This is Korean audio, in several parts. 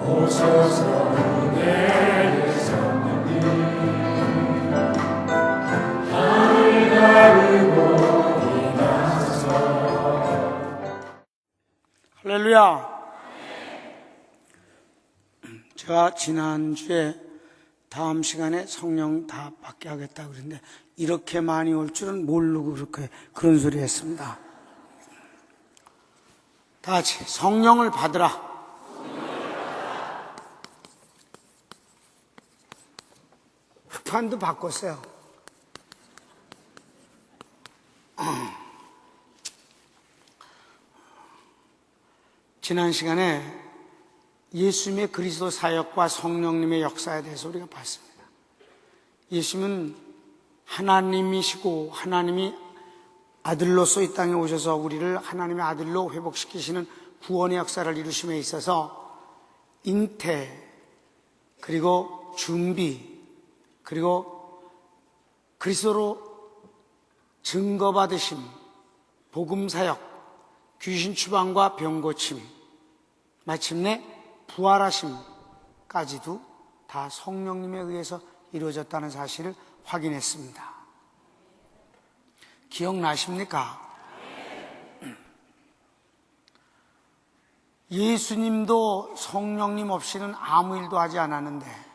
오셔서 은혜의 성령님 하늘 가르고 임하소서. 할렐루야. 제가 지난주에 다음 시간에 성령 다 받게 하겠다고 그랬는데 이렇게 많이 올 줄은 모르고 그런 소리 했습니다. 다 같이 성령을 받으라. 흑판도 바꿨어요. 지난 시간에 예수님의 그리스도 사역과 성령님의 역사에 대해서 우리가 봤습니다. 예수님은 하나님이시고 하나님이 아들로서 이 땅에 오셔서 우리를 하나님의 아들로 회복시키시는 구원의 역사를 이루심에 있어서 잉태, 그리고 준비, 그리고 그리스도로 증거받으심, 복음사역, 귀신 추방과 병고침, 마침내 부활하심까지도 다 성령님에 의해서 이루어졌다는 사실을 확인했습니다. 기억나십니까? 예수님도 성령님 없이는 아무 일도 하지 않았는데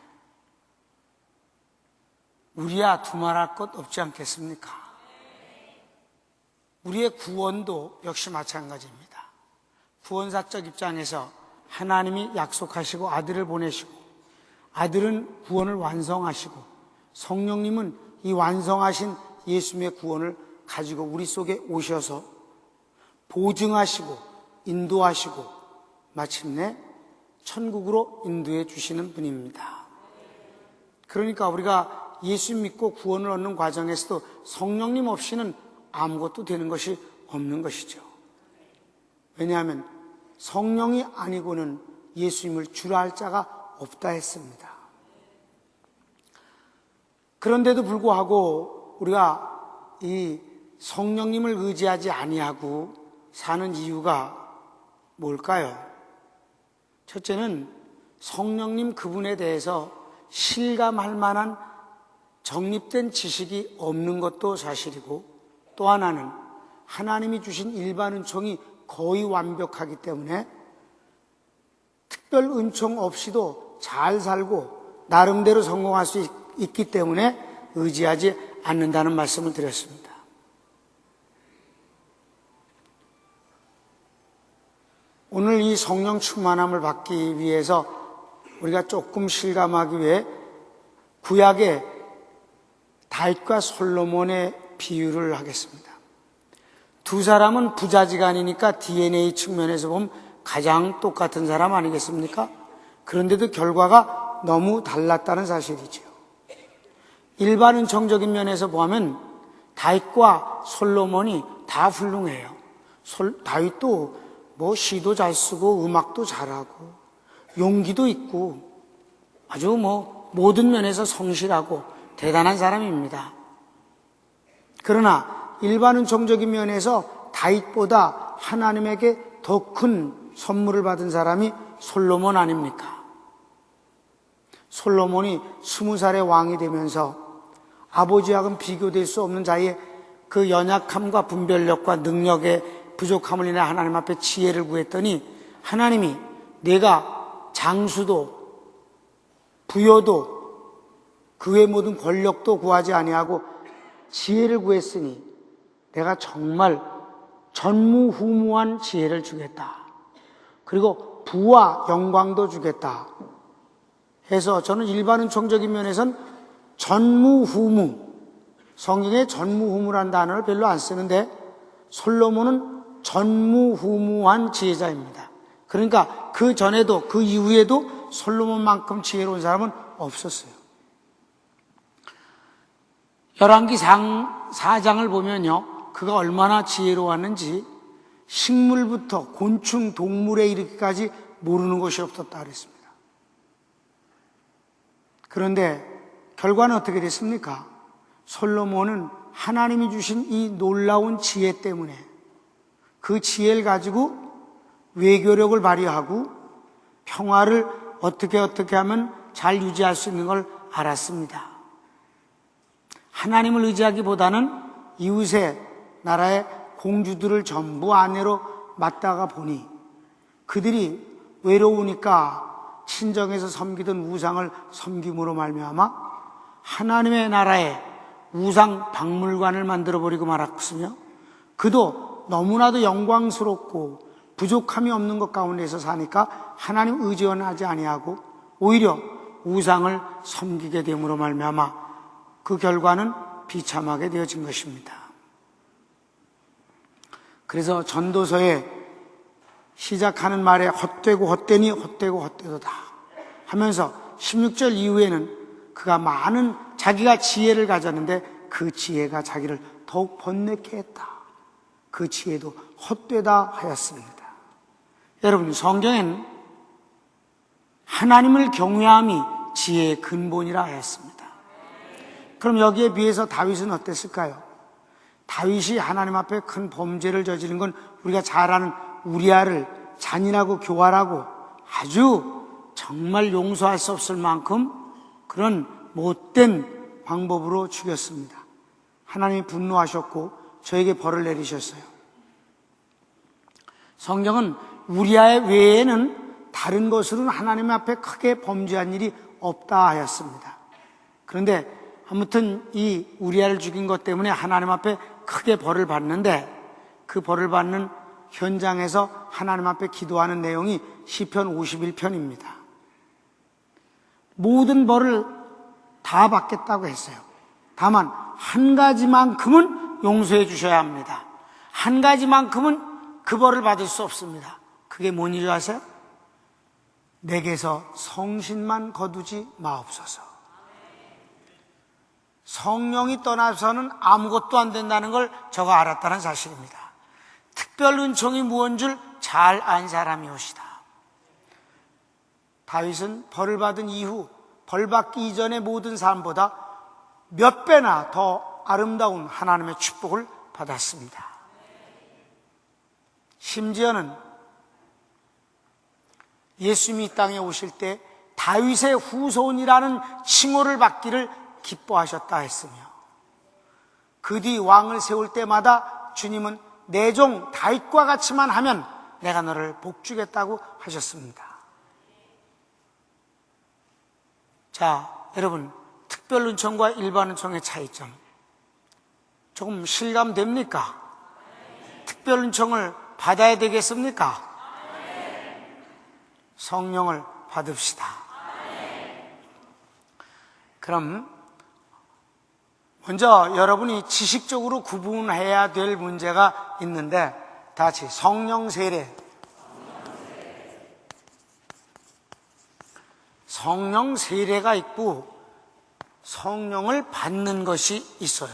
우리야 두말할 것 없지 않겠습니까? 우리의 구원도 역시 마찬가지입니다. 구원사적 입장에서 하나님이 약속하시고 아들을 보내시고 아들은 구원을 완성하시고 성령님은 이 완성하신 예수님의 구원을 가지고 우리 속에 오셔서 보증하시고 인도하시고 마침내 천국으로 인도해 주시는 분입니다. 그러니까 우리가 예수 믿고 구원을 얻는 과정에서도 성령님 없이는 아무것도 되는 것이 없는 것이죠. 왜냐하면 성령이 아니고는 예수님을 주라 할 자가 없다 했습니다. 그런데도 불구하고 우리가 이 성령님을 의지하지 아니하고 사는 이유가 뭘까요? 첫째는 성령님 그분에 대해서 실감할 만한 정립된 지식이 없는 것도 사실이고, 또 하나는 하나님이 주신 일반 은총이 거의 완벽하기 때문에 특별 은총 없이도 잘 살고 나름대로 성공할 수 있기 때문에 의지하지 않는다는 말씀을 드렸습니다. 오늘 이 성령 충만함을 받기 위해서 우리가 조금 실감하기 위해 구약의 다윗과 솔로몬의 비유를 하겠습니다. 두 사람은 부자지간이니까 DNA 측면에서 보면 가장 똑같은 사람 아니겠습니까? 그런데도 결과가 너무 달랐다는 사실이죠. 일반 은총적인 면에서 보면 다윗과 솔로몬이 다 훌륭해요. 다윗도 시도 잘 쓰고 음악도 잘하고 용기도 있고 아주 모든 면에서 성실하고 대단한 사람입니다. 그러나 일반 은총적인 면에서 다윗보다 하나님에게 더 큰 선물을 받은 사람이 솔로몬 아닙니까? 솔로몬이 20살의 왕이 되면서 아버지와는 비교될 수 없는 자의 그 연약함과 분별력과 능력의 부족함을 인해 하나님 앞에 지혜를 구했더니 하나님이 내가 장수도 부여도 그 외 모든 권력도 구하지 아니하고 지혜를 구했으니 내가 정말 전무후무한 지혜를 주겠다. 그리고 부와 영광도 주겠다. 해서 저는 일반 은총적인 면에서는 전무후무, 성경에 전무후무란 단어를 별로 안 쓰는데 솔로몬은 전무후무한 지혜자입니다. 그러니까 그 전에도 그 이후에도 솔로몬만큼 지혜로운 사람은 없었어요. 열왕기 4장을 보면요, 그가 얼마나 지혜로웠는지 식물부터 곤충, 동물에 이르기까지 모르는 것이 없었다 그랬습니다. 그런데 결과는 어떻게 됐습니까? 솔로몬은 하나님이 주신 이 놀라운 지혜 때문에 그 지혜를 가지고 외교력을 발휘하고 평화를 어떻게 하면 잘 유지할 수 있는 걸 알았습니다. 하나님을 의지하기보다는 이웃의 나라의 공주들을 전부 아내로 맞다가 보니 그들이 외로우니까 친정에서 섬기던 우상을 섬김으로 말미암아 하나님의 나라에 우상 박물관을 만들어버리고 말았으며, 그도 너무나도 영광스럽고 부족함이 없는 것 가운데서 사니까 하나님 의지원하지 아니하고 오히려 우상을 섬기게 됨으로 말미암아 그 결과는 비참하게 되어진 것입니다. 그래서 전도서에 시작하는 말에 헛되고 헛되니 헛되고 헛되도다 하면서 16절 이후에는 그가 많은 자기가 지혜를 가졌는데 그 지혜가 자기를 더욱 번뇌케 했다. 그 지혜도 헛되다 하였습니다. 여러분, 성경에는 하나님을 경외함이 지혜의 근본이라 하였습니다. 그럼 여기에 비해서 다윗은 어땠을까요? 다윗이 하나님 앞에 큰 범죄를 저지른 건 우리가 잘 아는 우리아를 잔인하고 교활하고 아주 정말 용서할 수 없을 만큼 그런 못된 방법으로 죽였습니다. 하나님이 분노하셨고 저에게 벌을 내리셨어요. 성경은 우리아의 외에는 다른 것으로는 하나님 앞에 크게 범죄한 일이 없다 하였습니다. 그런데 아무튼 이 우리아를 죽인 것 때문에 하나님 앞에 크게 벌을 받는데, 그 벌을 받는 현장에서 하나님 앞에 기도하는 내용이 시편 51편입니다. 모든 벌을 다 받겠다고 했어요. 다만 한 가지만큼은 용서해 주셔야 합니다. 한 가지만큼은 그 벌을 받을 수 없습니다. 그게 뭔 일을 아세요? 내게서 성신만 거두지 마옵소서. 성령이 떠나서는 아무것도 안 된다는 걸 저가 알았다는 사실입니다. 특별 은총이 무언 줄 잘 안 사람이오시다. 다윗은 벌을 받은 이후 벌 받기 이전의 모든 삶보다 몇 배나 더 아름다운 하나님의 축복을 받았습니다. 심지어는 예수님이 이 땅에 오실 때 다윗의 후손이라는 칭호를 받기를 기뻐하셨다 했으며, 그 뒤 왕을 세울 때마다 주님은 내 종 다윗과 같이만 하면 내가 너를 복주겠다고 하셨습니다. 자, 여러분, 특별 은총과 일반 은총의 차이점 조금 실감됩니까? 특별 은총을 받아야 되겠습니까? 성령을 받읍시다. 그럼 먼저 여러분이 지식적으로 구분해야 될 문제가 있는데, 다 같이 성령 세례. 성령 세례가 있고 성령을 받는 것이 있어요.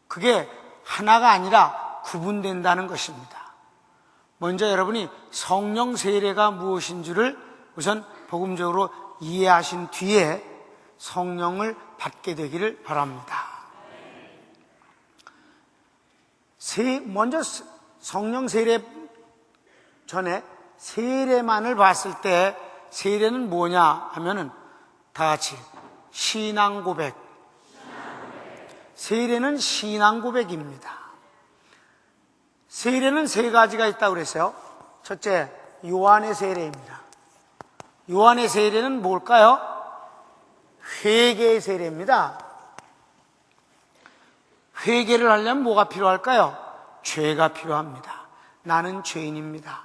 그게 하나가 아니라 구분된다는 것입니다. 먼저 여러분이 성령 세례가 무엇인 줄을 우선 복음적으로 이해하신 뒤에 성령을 받게 되기를 바랍니다. 먼저 성령 세례 전에 세례만을 봤을 때 세례는 뭐냐 하면은 다 같이 신앙 고백. 세례는 신앙 고백입니다. 세례는 세 가지가 있다고 그랬어요. 첫째, 요한의 세례입니다. 요한의 세례는 뭘까요? 회개의 세례입니다. 회개를 하려면 뭐가 필요할까요? 죄가 필요합니다. 나는 죄인입니다.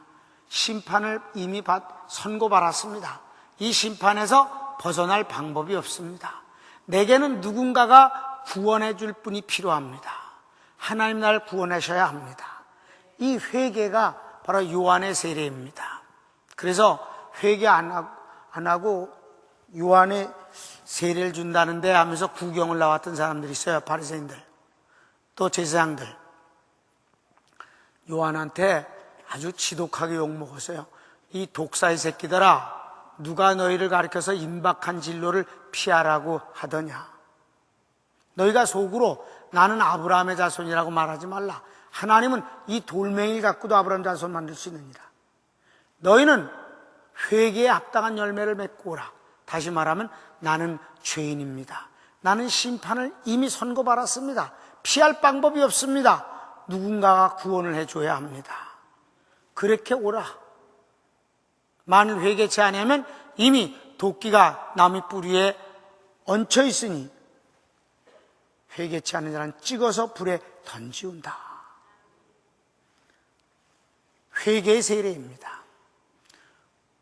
심판을 이미 선고받았습니다. 이 심판에서 벗어날 방법이 없습니다. 내게는 누군가가 구원해 줄 분이 필요합니다. 하나님 나를 구원하셔야 합니다. 이 회개가 바로 요한의 세례입니다. 그래서 회개 안 하고 요한의 세례를 준다는데 하면서 구경을 나왔던 사람들이 있어요. 바리새인들, 또 제사장들. 요한한테 아주 지독하게 욕먹었어요. 이 독사의 새끼들아, 누가 너희를 가르쳐서 임박한 진로를 피하라고 하더냐. 너희가 속으로 나는 아브라함의 자손이라고 말하지 말라. 하나님은 이 돌멩이 갖고도 아브라함 자손 만들 수 있느니라. 너희는 회개에 합당한 열매를 맺고 오라. 다시 말하면 나는 죄인입니다. 나는 심판을 이미 선고받았습니다. 피할 방법이 없습니다. 누군가가 구원을 해줘야 합니다. 그렇게 오라. 만일 회개치 아니하면 이미 도끼가 나무 뿌리에 얹혀 있으니 회개치 않는 자는 찍어서 불에 던지운다. 회개의 세례입니다.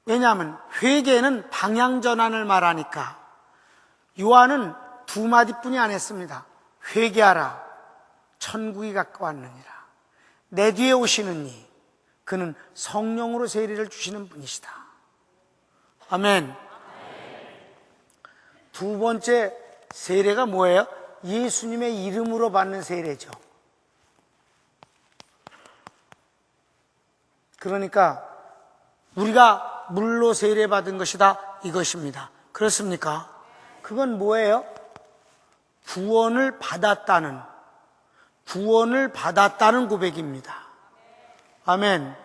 왜냐하면 회개는 방향 전환을 말하니까 요한은 두 마디뿐이 안 했습니다. 회개하라, 천국이 가까웠느니라. 내 뒤에 오시는 이, 그는 성령으로 세례를 주시는 분이시다. 아멘. 두 번째 세례가 뭐예요? 예수님의 이름으로 받는 세례죠. 그러니까 우리가 물로 세례받은 것이다 이것입니다. 그렇습니까? 그건 뭐예요? 구원을 받았다는 고백입니다. 아멘.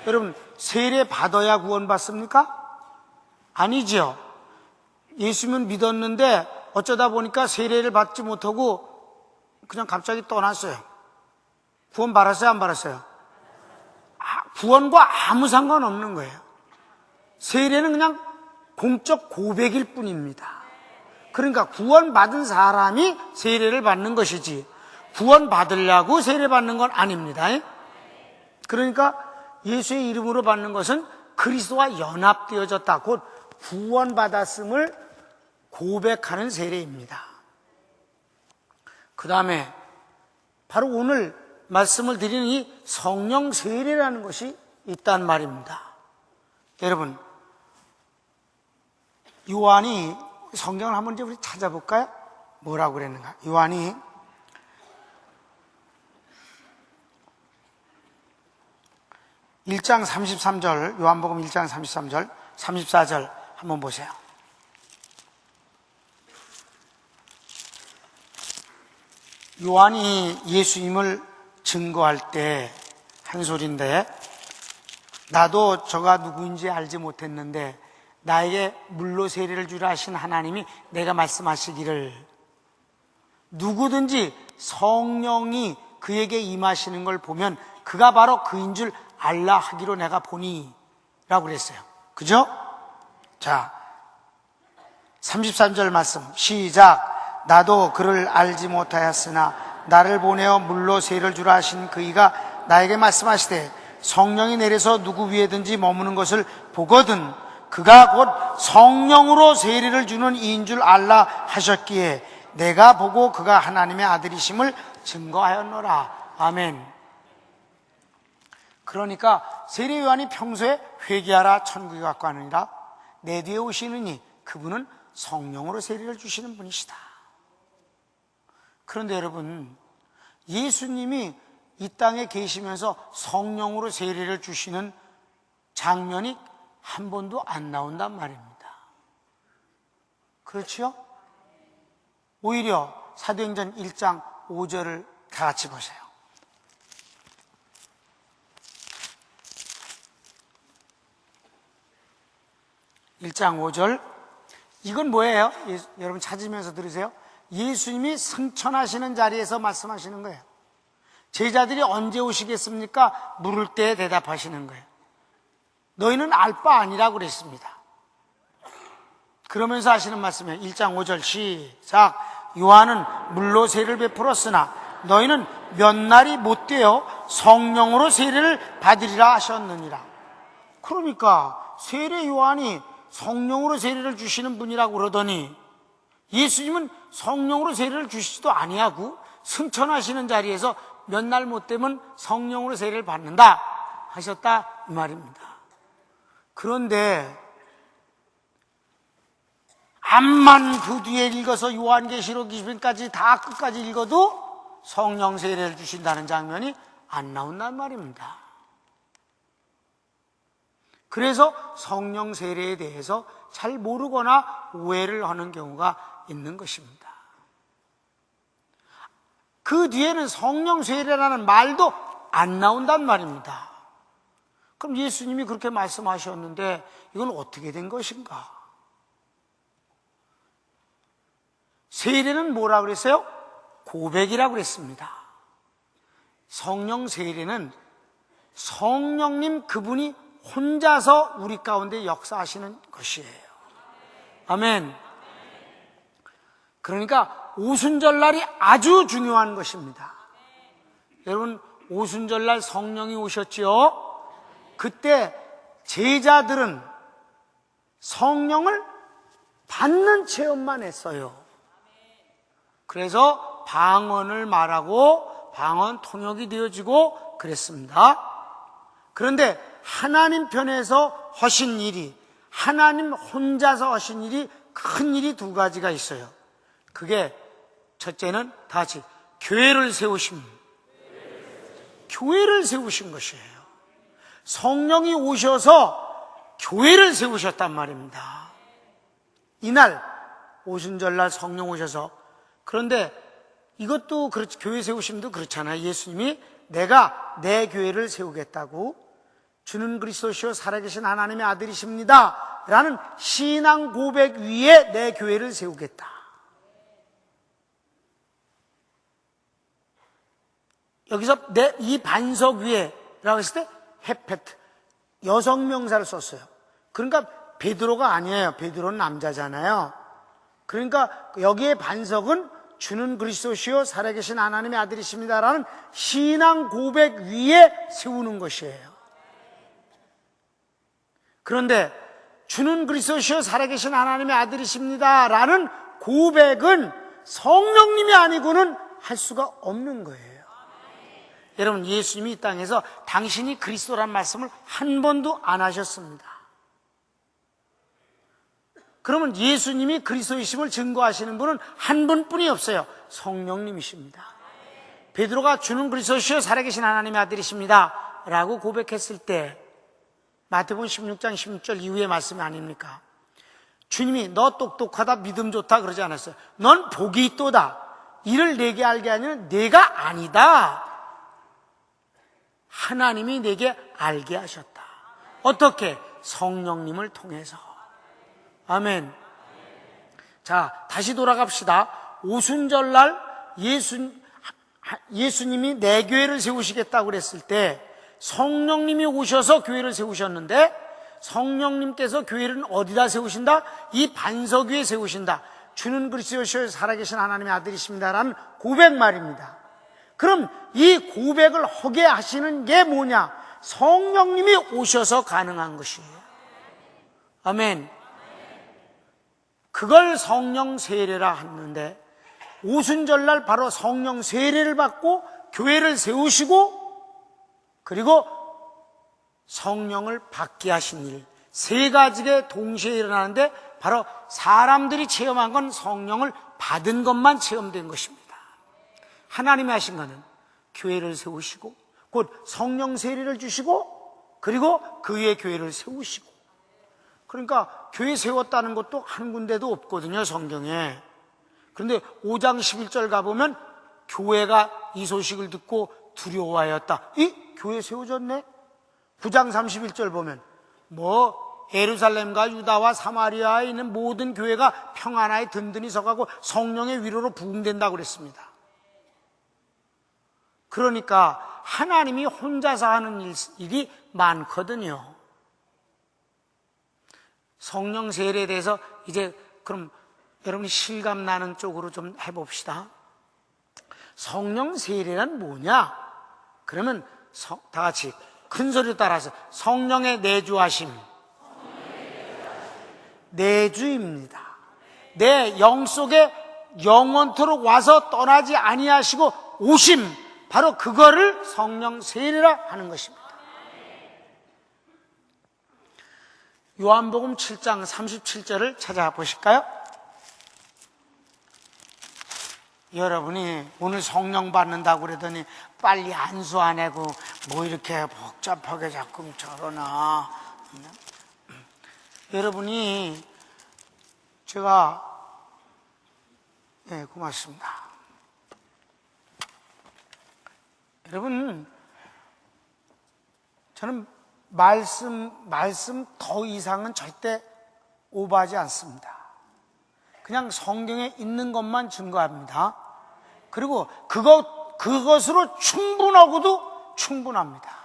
여러분, 세례 받아야 구원 받습니까? 아니죠. 예수님은 믿었는데 어쩌다 보니까 세례를 받지 못하고 그냥 갑자기 떠났어요. 구원 받았어요? 안 받았어요? 구원과 아무 상관없는 거예요. 세례는 그냥 공적 고백일 뿐입니다. 그러니까 구원받은 사람이 세례를 받는 것이지 구원받으려고 세례받는 건 아닙니다. 그러니까 예수의 이름으로 받는 것은 그리스도와 연합되어졌다. 곧 구원받았음을 고백하는 세례입니다. 그 다음에 바로 오늘 말씀을 드리는 이 성령 세례라는 것이 있단 말입니다. 여러분, 요한이 성경을 한번 이제 우리 찾아볼까요? 뭐라고 그랬는가? 요한이 (1장 33절) 요한복음 1장 33절 34절 한번 보세요. 요한이 예수님을 증거할 때 한 소리인데, 나도 저가 누구인지 알지 못했는데 나에게 물로 세례를 주라 하신 하나님이 내가 말씀하시기를 누구든지 성령이 그에게 임하시는 걸 보면 그가 바로 그인 줄 알라 하기로 내가 보니 라고 그랬어요. 그죠? 자, 33절 말씀 시작. 나도 그를 알지 못하였으나 나를 보내어 물로 세례를 주라 하신 그이가 나에게 말씀하시되 성령이 내려서 누구 위에든지 머무는 것을 보거든 그가 곧 성령으로 세례를 주는 이인 줄 알라 하셨기에 내가 보고 그가 하나님의 아들이심을 증거하였노라. 아멘. 그러니까 세례 요한이 평소에 회개하라 천국이 가까우니라 내 뒤에 오시느니 그분은 성령으로 세례를 주시는 분이시다. 그런데 여러분, 예수님이 이 땅에 계시면서 성령으로 세례를 주시는 장면이 한 번도 안 나온단 말입니다. 그렇죠? 오히려 사도행전 1장 5절을 다 같이 보세요. (1장 5절) 이건 뭐예요? 여러분 찾으면서 들으세요. 예수님이 승천하시는 자리에서 말씀하시는 거예요. 제자들이 언제 오시겠습니까? 물을 때 대답하시는 거예요. 너희는 알 바 아니라고 그랬습니다. 그러면서 하시는 말씀이에요. 1장 5절 시작. 요한은 물로 세례를 베풀었으나 너희는 몇 날이 못 되어 성령으로 세례를 받으리라 하셨느니라. 그러니까 세례 요한이 성령으로 세례를 주시는 분이라고 그러더니 예수님은 성령으로 세례를 주시지도 아니하고 승천하시는 자리에서 몇 날 못 되면 성령으로 세례를 받는다 하셨다 이 말입니다. 그런데 암만 그 뒤에 읽어서 요한계시록 20장까지 다 끝까지 읽어도 성령 세례를 주신다는 장면이 안 나온단 말입니다. 그래서 성령 세례에 대해서 잘 모르거나 오해를 하는 경우가 있는 것입니다. 그 뒤에는 성령 세례라는 말도 안 나온단 말입니다. 그럼 예수님이 그렇게 말씀하셨는데 이건 어떻게 된 것인가? 세례는 뭐라 그랬어요? 고백이라고 그랬습니다. 성령 세례는 성령님 그분이 혼자서 우리 가운데 역사하시는 것이에요. 아멘. 그러니까 오순절날이 아주 중요한 것입니다. 여러분, 오순절날 성령이 오셨지요? 그때 제자들은 성령을 받는 체험만 했어요. 그래서 방언을 말하고 방언 통역이 되어지고 그랬습니다. 그런데 하나님 편에서 하신 일이, 하나님 혼자서 하신 일이, 큰 일이 두 가지가 있어요. 그게 첫째는 다 같이 교회를 세우신 것이에요. 성령이 오셔서 교회를 세우셨단 말입니다. 이날 오순절날 성령 오셔서, 그런데 이것도 그렇지, 교회 세우심도 그렇잖아요. 예수님이 내가 내 교회를 세우겠다고, 주는 그리스도시요 살아계신 하나님의 아들이십니다 라는 신앙 고백 위에 내 교회를 세우겠다. 여기서 이 반석 위에 라고 했을 때 헤페트, 여성 명사를 썼어요. 그러니까 베드로가 아니에요. 베드로는 남자잖아요. 그러니까 여기에 반석은 주는 그리스도시요 살아계신 하나님의 아들이십니다라는 신앙 고백 위에 세우는 것이에요. 그런데 주는 그리스도시요 살아계신 하나님의 아들이십니다라는 고백은 성령님이 아니고는 할 수가 없는 거예요. 여러분, 예수님이 이 땅에서 당신이 그리스도란 말씀을 한 번도 안 하셨습니다. 그러면 예수님이 그리스도이심을 증거하시는 분은 한 분뿐이 없어요. 성령님이십니다. 베드로가 주는 그리스도시요 살아계신 하나님의 아들이십니다 라고 고백했을 때, 마태복음 16장 16절 이후의 말씀이 아닙니까? 주님이 너 똑똑하다, 믿음 좋다 그러지 않았어요. 넌 복이 있도다. 이를 내게 알게 하는 내가 아니다. 하나님이 내게 알게 하셨다. 어떻게? 성령님을 통해서. 아멘. 자, 다시 돌아갑시다. 오순절날 예수님이 내 교회를 세우시겠다고 그랬을 때 성령님이 오셔서 교회를 세우셨는데, 성령님께서 교회를 어디다 세우신다? 이 반석 위에 세우신다. 주는 그리스도시요 살아계신 하나님의 아들이십니다라는 고백 말입니다. 그럼 이 고백을 하게 하시는 게 뭐냐? 성령님이 오셔서 가능한 것이에요. 아멘. 그걸 성령 세례라 하는데, 오순절날 바로 성령 세례를 받고 교회를 세우시고, 그리고 성령을 받게 하신 일, 세 가지가 동시에 일어나는데, 바로 사람들이 체험한 건 성령을 받은 것만 체험된 것입니다. 하나님이 하신 것은 교회를 세우시고, 곧 성령 세례를 주시고, 그리고 그 위에 교회를 세우시고. 그러니까 교회 세웠다는 것도 한 군데도 없거든요, 성경에. 그런데 5장 11절 가보면 교회가 이 소식을 듣고 두려워하였다. 교회 세워졌네? 9장 31절 보면 예루살렘과 유다와 사마리아에 있는 모든 교회가 평안하에 든든히 서가고 성령의 위로로 부흥된다고 그랬습니다. 그러니까 하나님이 혼자서 하는 일이 많거든요. 성령 세례에 대해서 이제 그럼 여러분이 실감 나는 쪽으로 좀 해봅시다. 성령 세례란 뭐냐? 그러면 다 같이 큰 소리로 따라서 성령의 내주하심. 내주입니다. 내 영 속에 영원토록 와서 떠나지 아니하시고 오심, 바로 그거를 성령 세례라 하는 것입니다. 요한복음 7장 37절을 찾아보실까요? 여러분이 오늘 성령 받는다고 그러더니 빨리 안수 안 하고 뭐 이렇게 복잡하게 자꾸 저러나. 여러분이 제가 고맙습니다. 여러분, 저는 말씀 더 이상은 절대 오버하지 않습니다. 그냥 성경에 있는 것만 증거합니다. 그리고 그것으로 충분하고도 충분합니다.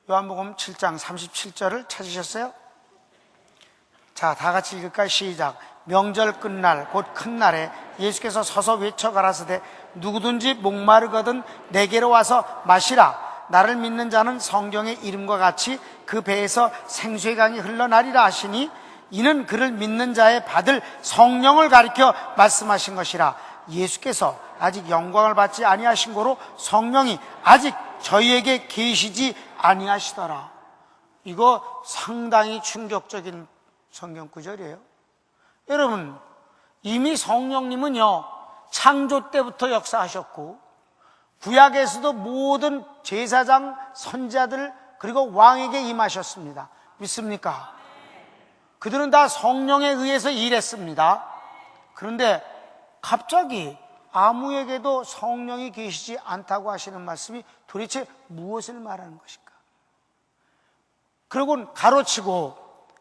요한복음 7장 37절을 찾으셨어요? 자, 다 같이 읽을까요? 시작. 명절 끝날 곧 큰 날에 예수께서 서서 외쳐 가라사대 누구든지 목마르거든 내게로 와서 마시라. 나를 믿는 자는 성경의 이름과 같이 그 배에서 생수의 강이 흘러나리라 하시니 이는 그를 믿는 자의 받을 성령을 가리켜 말씀하신 것이라. 예수께서 아직 영광을 받지 아니하신 고로 성령이 아직 저희에게 계시지 아니하시더라. 이거 상당히 충격적인 성경 구절이에요. 여러분, 이미 성령님은요 창조 때부터 역사하셨고 구약에서도 모든 제사장, 선지자들 그리고 왕에게 임하셨습니다. 믿습니까? 그들은 다 성령에 의해서 일했습니다. 그런데 갑자기 아무에게도 성령이 계시지 않다고 하시는 말씀이 도대체 무엇을 말하는 것일까? 그리고 가로치고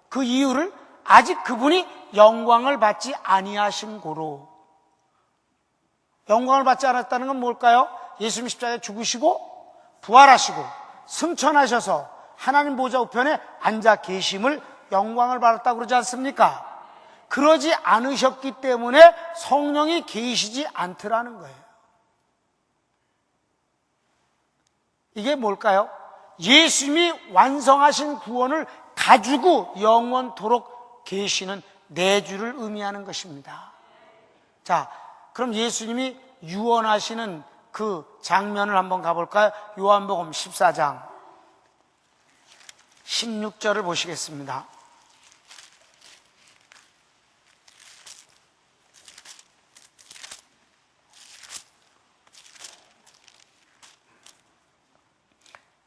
그 이유를 아직 그분이 영광을 받지 아니하신 고로. 영광을 받지 않았다는 건 뭘까요? 예수님 십자가에 죽으시고 부활하시고 승천하셔서 하나님 보좌 우편에 앉아 계심을 영광을 받았다고 그러지 않습니까? 그러지 않으셨기 때문에 성령이 계시지 않더라는 거예요. 이게 뭘까요? 예수님이 완성하신 구원을 가지고 영원토록 계시는 내주를 의미하는 것입니다. 자, 그럼 예수님이 유언하시는 그 장면을 한번 가볼까요? 요한복음 14장 16절을 보시겠습니다.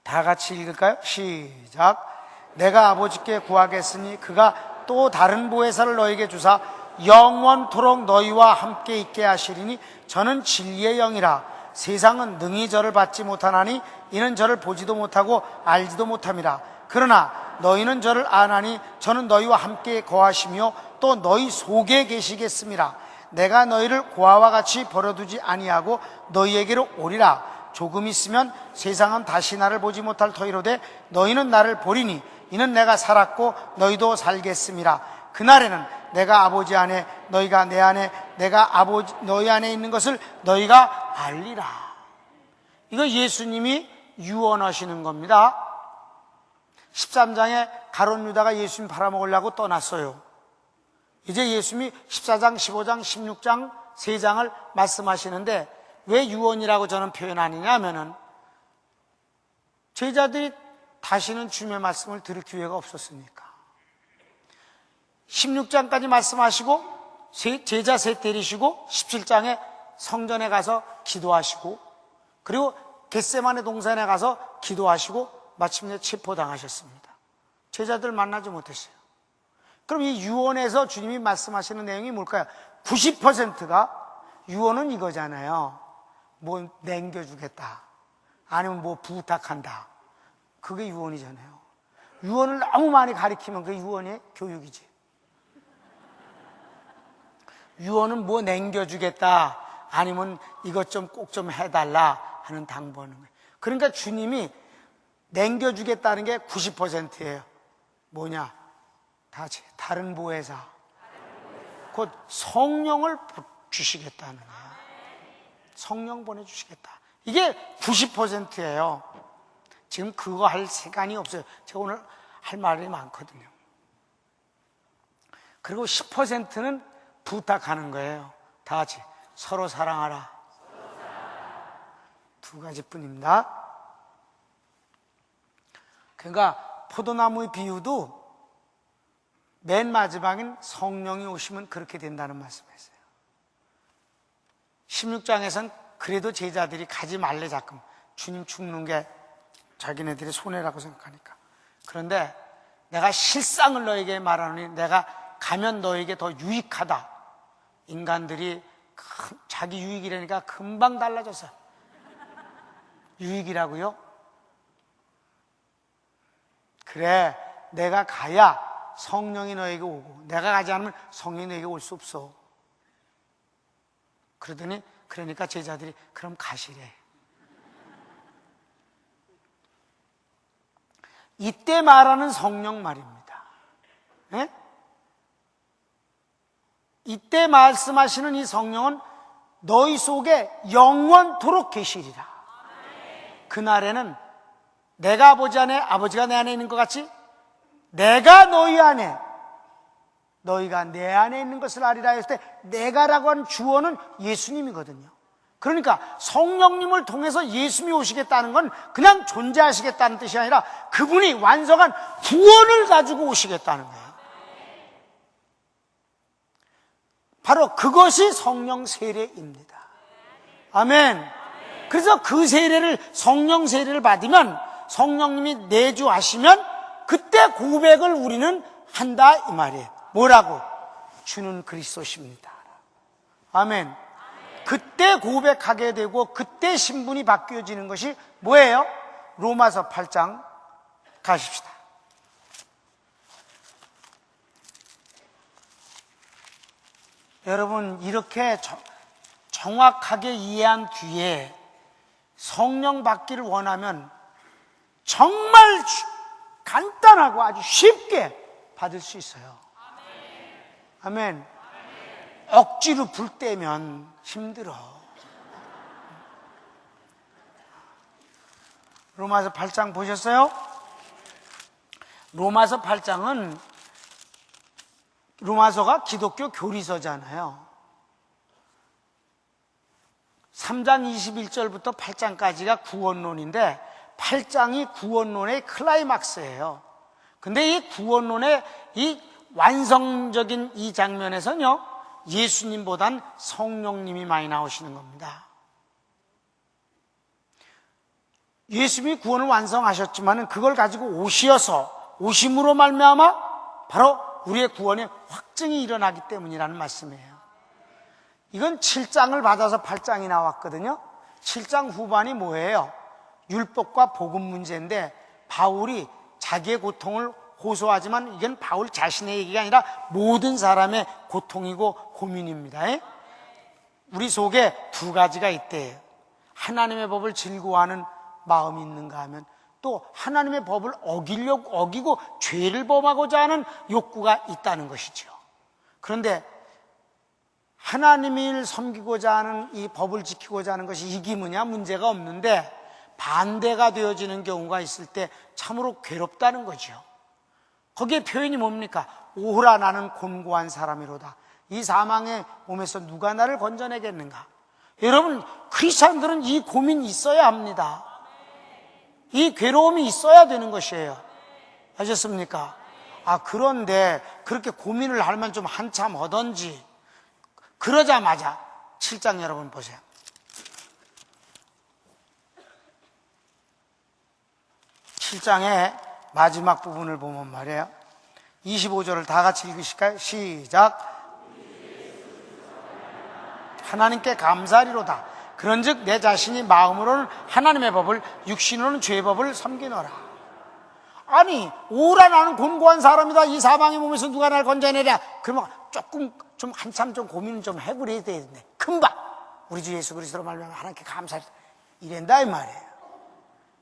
다 같이 읽을까요? 시작. 내가 아버지께 구하겠으니 그가 또 다른 보혜사를 너에게 주사 영원토록 너희와 함께 있게 하시리니 저는 진리의 영이라. 세상은 능히 저를 받지 못하나니 이는 저를 보지도 못하고 알지도 못함이라. 그러나 너희는 저를 아나니 저는 너희와 함께 거하시며 또 너희 속에 계시겠음이라. 내가 너희를 고아와 같이 버려두지 아니하고 너희에게로 오리라. 조금 있으면 세상은 다시 나를 보지 못할 터이로되 너희는 나를 보리니 이는 내가 살았고 너희도 살겠음이라. 그날에는 내가 아버지 안에 너희가 내 안에 내가 너희 안에 있는 것을 너희가 알리라. 이거 예수님이 유언하시는 겁니다. 13장에 가룟 유다가 예수님 팔아먹으려고 떠났어요. 이제 예수님이 14장, 15장, 16장 3장을 말씀하시는데 왜 유언이라고 저는 표현하느냐 하면은 제자들이 다시는 주님의 말씀을 들을 기회가 없었으니까. 16장까지 말씀하시고 제자 셋 데리시고 17장에 성전에 가서 기도하시고 그리고 겟세마네 동산에 가서 기도하시고 마침내 체포당하셨습니다. 제자들 만나지 못했어요. 그럼 이 유언에서 주님이 말씀하시는 내용이 뭘까요? 90%가 유언은 이거잖아요. 뭐 남겨주겠다 아니면 뭐 부탁한다. 그게 유언이잖아요. 유언을 너무 많이 가리키면 그게 유언의 교육이지. 유언은 뭐 남겨주겠다 아니면 이것 좀 꼭 좀 해달라 하는 당부하는 거예요. 그러니까 주님이 남겨주겠다는 게 90%예요. 뭐냐? 다른 보혜사 곧 성령을 주시겠다는 거예요. 성령 보내주시겠다. 이게 90%예요. 지금 그거 할 시간이 없어요. 제가 오늘 할 말이 많거든요. 그리고 10%는 부탁하는 거예요. 다 같이 서로 사랑하라. 두 가지뿐입니다. 그러니까 포도나무의 비유도 맨 마지막엔 성령이 오시면 그렇게 된다는 말씀이었어요. 16장에선 그래도 제자들이 가지 말래 자끔 주님 죽는 게 자기네들의 손해라고 생각하니까. 그런데 내가 실상을 너에게 말하노니 내가 가면 너에게 더 유익하다. 인간들이 자기 유익이라니까 금방 달라져서 유익이라고요? 그래, 내가 가야 성령이 너에게 오고 내가 가지 않으면 성령이 너에게 올 수 없어. 그러더니 그러니까 제자들이 그럼 가시래. 이때 말하는 성령 말입니다. 예? 이때 말씀하시는 이 성령은 너희 속에 영원토록 계시리라. 그날에는 내가 아버지 안에, 아버지가 내 안에 있는 것 같이 내가 너희 안에, 너희가 내 안에 있는 것을 알리라 했을 때 내가라고 하는 주어는 예수님이거든요. 그러니까 성령님을 통해서 예수님이 오시겠다는 건 그냥 존재하시겠다는 뜻이 아니라 그분이 완성한 구원을 가지고 오시겠다는 거예요. 바로 그것이 성령 세례입니다. 아멘. 그래서 그 세례를, 성령 세례를 받으면 성령님이 내주하시면 그때 고백을 우리는 한다 이 말이에요. 뭐라고? 주는 그리스도십니다. 아멘. 그때 고백하게 되고 그때 신분이 바뀌어지는 것이 뭐예요? 로마서 8장 가십시다. 여러분, 이렇게 정확하게 이해한 뒤에 성령 받기를 원하면 정말 간단하고 아주 쉽게 받을 수 있어요. 아멘. 억지로 불 때면 힘들어. 로마서 8장 보셨어요? 로마서 8장은 로마서가 기독교 교리서잖아요. 3장 21절부터 8장까지가 구원론인데 8장이 구원론의 클라이막스예요. 근데 이 구원론의 이 완성적인 이 장면에서는요, 예수님보단 성령님이 많이 나오시는 겁니다. 예수님이 구원을 완성하셨지만 그걸 가지고 오심으로 말미암아 바로 우리의 구원의 확증이 일어나기 때문이라는 말씀이에요. 이건 7장을 받아서 8장이 나왔거든요. 7장 후반이 뭐예요? 율법과 복음 문제인데 바울이 자기의 고통을 호소하지만 이건 바울 자신의 얘기가 아니라 모든 사람의 고통이고 고민입니다. 우리 속에 두 가지가 있대요. 하나님의 법을 즐거워하는 마음이 있는가 하면 또 하나님의 법을 어기고 죄를 범하고자 하는 욕구가 있다는 것이죠. 그런데 하나님을 섬기고자 하는 이 법을 지키고자 하는 것이 이기느냐 문제가 없는데 반대가 되어지는 경우가 있을 때 참으로 괴롭다는 거죠. 거기에 표현이 뭡니까? 오호라 나는 곤고한 사람이로다. 이 사망의 몸에서 누가 나를 건져내겠는가? 여러분, 크리스찬들은 이 고민이 있어야 합니다. 이 괴로움이 있어야 되는 것이에요. 아셨습니까? 그런데 그렇게 고민을 하면 좀 한참 하던지 그러자마자 7장 여러분 보세요. 7장의 마지막 부분을 보면 말이에요. 25절을 다 같이 읽으실까요? 시작. 하나님께 감사하리로다. 그런즉 내 자신이 마음으로는 하나님의 법을, 육신으로는 죄의 법을 섬기노라. 아니, 오라 나는 곤고한 사람이다. 이 사망의 몸에서 누가 날 건져내랴. 그러면 조금 좀 한참 좀 고민을 좀 해버려야 되는데 금방 우리 주 예수 그리스도로 말미암아 하나님께 감사하리다. 이랜다 이 말이에요.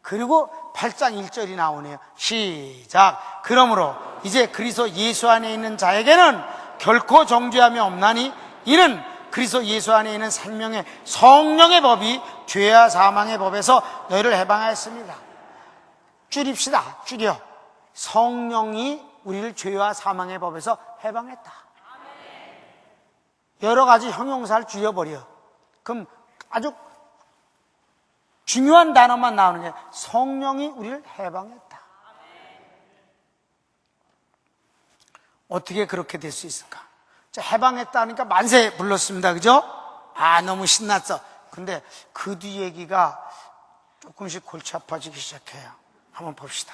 그리고 8장 1절이 나오네요. 시작. 그러므로 이제 그리스도 예수 안에 있는 자에게는 결코 정죄함이 없나니 이는 그리스도 예수 안에 있는 생명의 성령의 법이 죄와 사망의 법에서 너희를 해방하였습니다. 줄입시다. 줄여. 성령이 우리를 죄와 사망의 법에서 해방했다. 여러 가지 형용사를 줄여버려. 그럼 아주 중요한 단어만 나오는 게 성령이 우리를 해방했다. 어떻게 그렇게 될 수 있을까? 해방했다니까 만세 불렀습니다. 그죠? 너무 신났어. 근데 그 뒤 얘기가 조금씩 골치 아파지기 시작해요. 한번 봅시다.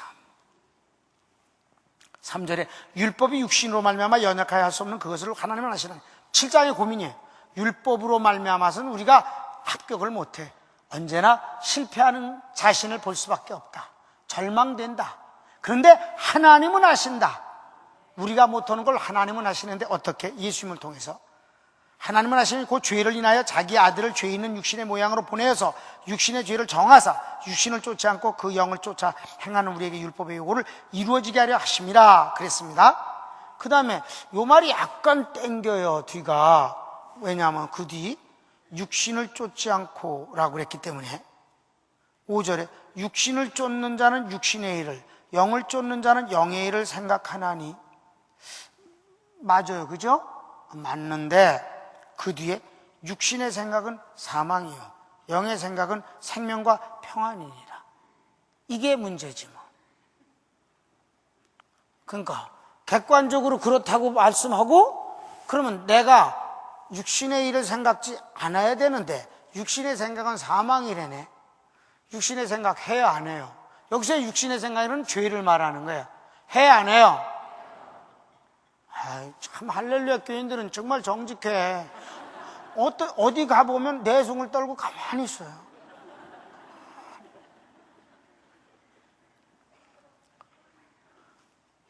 3절에 율법이 육신으로 말미암아 연약하여 할 수 없는 그것을 하나님은 하시는 7장의 고민이에요. 율법으로 말미암아서는 우리가 합격을 못해. 언제나 실패하는 자신을 볼 수밖에 없다. 절망된다. 그런데 하나님은 아신다. 우리가 못하는 걸 하나님은 아시는데 어떻게? 예수님을 통해서. 하나님은 아시는 그 죄를 인하여 자기 아들을 죄 있는 육신의 모양으로 보내어서 육신의 죄를 정하사 육신을 쫓지 않고 그 영을 쫓아 행하는 우리에게 율법의 요구를 이루어지게 하려 하심이라 그랬습니다. 그 다음에 요 말이 약간 땡겨요, 뒤가. 왜냐하면 그 뒤 육신을 쫓지 않고 라고 그랬기 때문에 5절에 육신을 쫓는 자는 육신의 일을, 영을 쫓는 자는 영의 일을 생각하나니. 맞아요, 그죠? 맞는데 그 뒤에 육신의 생각은 사망이요 영의 생각은 생명과 평안이니라. 이게 문제지 뭐. 그러니까 객관적으로 그렇다고 말씀하고 그러면 내가 육신의 일을 생각지 않아야 되는데 육신의 생각은 사망이래네. 육신의 생각 해야 안 해요? 여기서 육신의 생각은 죄를 말하는 거예요. 해야 안 해요? 참 할렐루야 교인들은 정말 정직해. 어디 가보면 내숭을 떨고 가만히 있어요.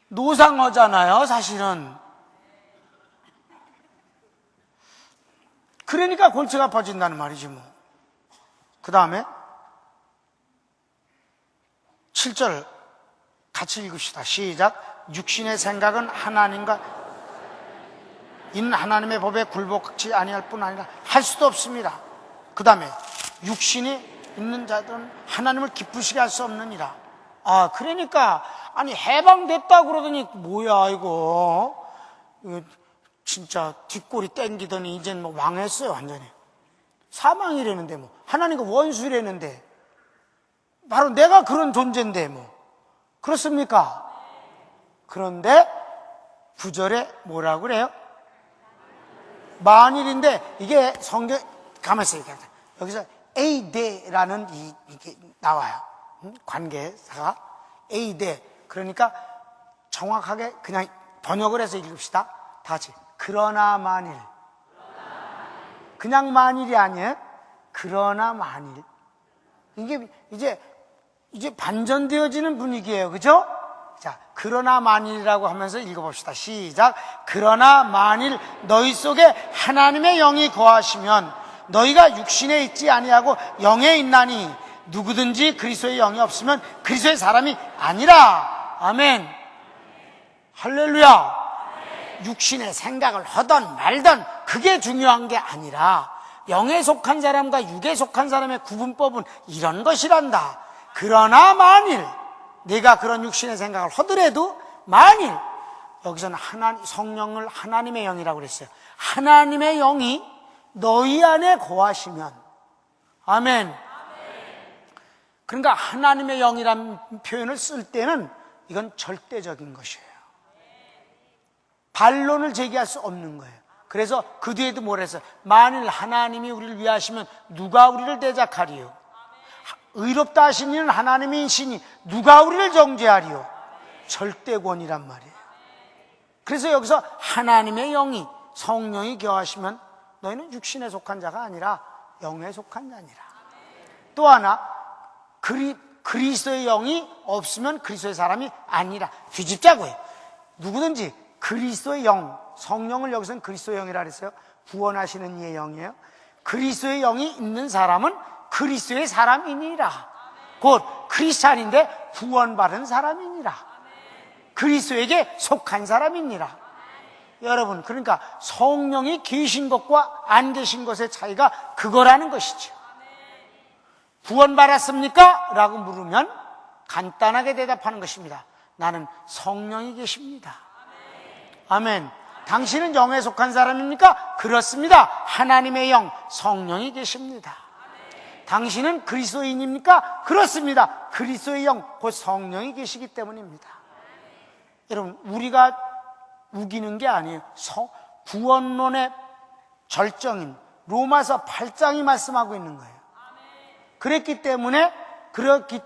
노상어잖아요, 사실은. 그러니까 골치가 아파진다는 말이지 뭐. 그 다음에 7절 같이 읽읍시다. 시작. 육신의 생각은 하나님과 이는 하나님의 법에 굴복하지 아니할 뿐 아니라 할 수도 없습니다. 그 다음에 육신이 있는 자들은 하나님을 기쁘시게 할 수 없느니라. 그러니까 아니 해방됐다 그러더니 뭐야 이거 진짜 뒷골이 땡기더니 이젠 뭐 망했어요. 완전히 사망이라는데 뭐 하나님과 원수라는데 바로 내가 그런 존재인데 뭐 그렇습니까? 그런데 9절에 뭐라고 그래요? 만일인데 이게 성경 가만있어요. 여기서 에이데라는 이게 나와요. 관계사가 에이데. 그러니까 정확하게 그냥 번역을 해서 읽읍시다. 다 같이. 그러나 만일. 그냥 만일이 아니에요. 그러나 만일. 이게 이제 반전되어지는 분위기예요. 그죠? 자, 그러나 만일이라고 하면서 읽어봅시다. 시작. 그러나 만일 너희 속에 하나님의 영이 거하시면 너희가 육신에 있지 아니하고 영에 있나니 누구든지 그리스도의 영이 없으면 그리스도의 사람이 아니라. 아멘. 할렐루야. 육신의 생각을 하던 말던 그게 중요한 게 아니라 영에 속한 사람과 육에 속한 사람의 구분법은 이런 것이란다. 그러나 만일 내가 그런 육신의 생각을 하더라도 만일 여기서는 성령을 하나님의 영이라고 그랬어요. 하나님의 영이 너희 안에 거하시면. 아멘. 그러니까 하나님의 영이라는 표현을 쓸 때는 이건 절대적인 것이에요. 반론을 제기할 수 없는 거예요. 그래서 그 뒤에도 뭐라 했어요? 만일 하나님이 우리를 위하시면 누가 우리를 대적하리요? 의롭다 하신 이는 하나님이시니 누가 우리를 정죄하리요? 절대권이란 말이에요. 그래서 여기서 하나님의 영이 성령이 거하시면 너희는 육신에 속한 자가 아니라 영에 속한 자니라. 또 하나 그리스도의 영이 없으면 그리스도의 사람이 아니라. 뒤집자고요. 누구든지 그리스도의 영, 성령을 여기서는 그리스도의 영이라 그랬어요. 구원하시는 이의 영이에요. 그리스도의 영이 있는 사람은 그리스도의 사람이니라. 곧 크리스찬인데 구원받은 사람이니라. 그리스도에게 속한 사람이니라. 여러분, 그러니까 성령이 계신 것과 안 계신 것의 차이가 그거라는 것이죠. 구원받았습니까? 라고 물으면 간단하게 대답하는 것입니다. 나는 성령이 계십니다. 아멘. 당신은 영에 속한 사람입니까? 그렇습니다. 하나님의 영, 성령이 계십니다. 당신은 그리스도인입니까? 그렇습니다. 그리스도의 영, 곧 성령이 계시기 때문입니다. 여러분, 우리가 우기는 게 아니에요. 구원론의 절정인 로마서 8장이 말씀하고 있는 거예요. 그렇기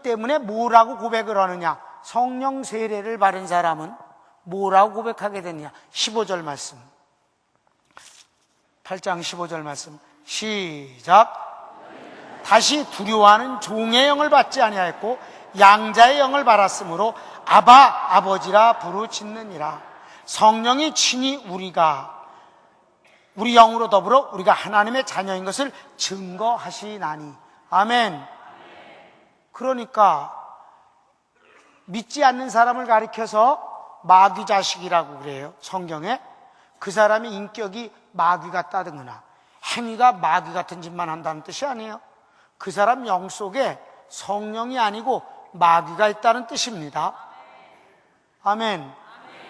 때문에 뭐라고 고백을 하느냐? 성령 세례를 받은 사람은 뭐라고 고백하게 되느냐? 15절 말씀. 8장 15절 말씀. 시작. 다시 두려워하는 종의 영을 받지 아니하였고 양자의 영을 받았으므로 아바 아버지라 부르짖느니라. 성령이 친히 우리 영으로 더불어 우리가 하나님의 자녀인 것을 증거하시나니. 아멘. 그러니까 믿지 않는 사람을 가리켜서 마귀 자식이라고 그래요, 성경에. 그 사람의 인격이 마귀 같다든가 행위가 마귀 같은 짓만 한다는 뜻이 아니에요. 그 사람 영 속에 성령이 아니고 마귀가 있다는 뜻입니다. 아멘.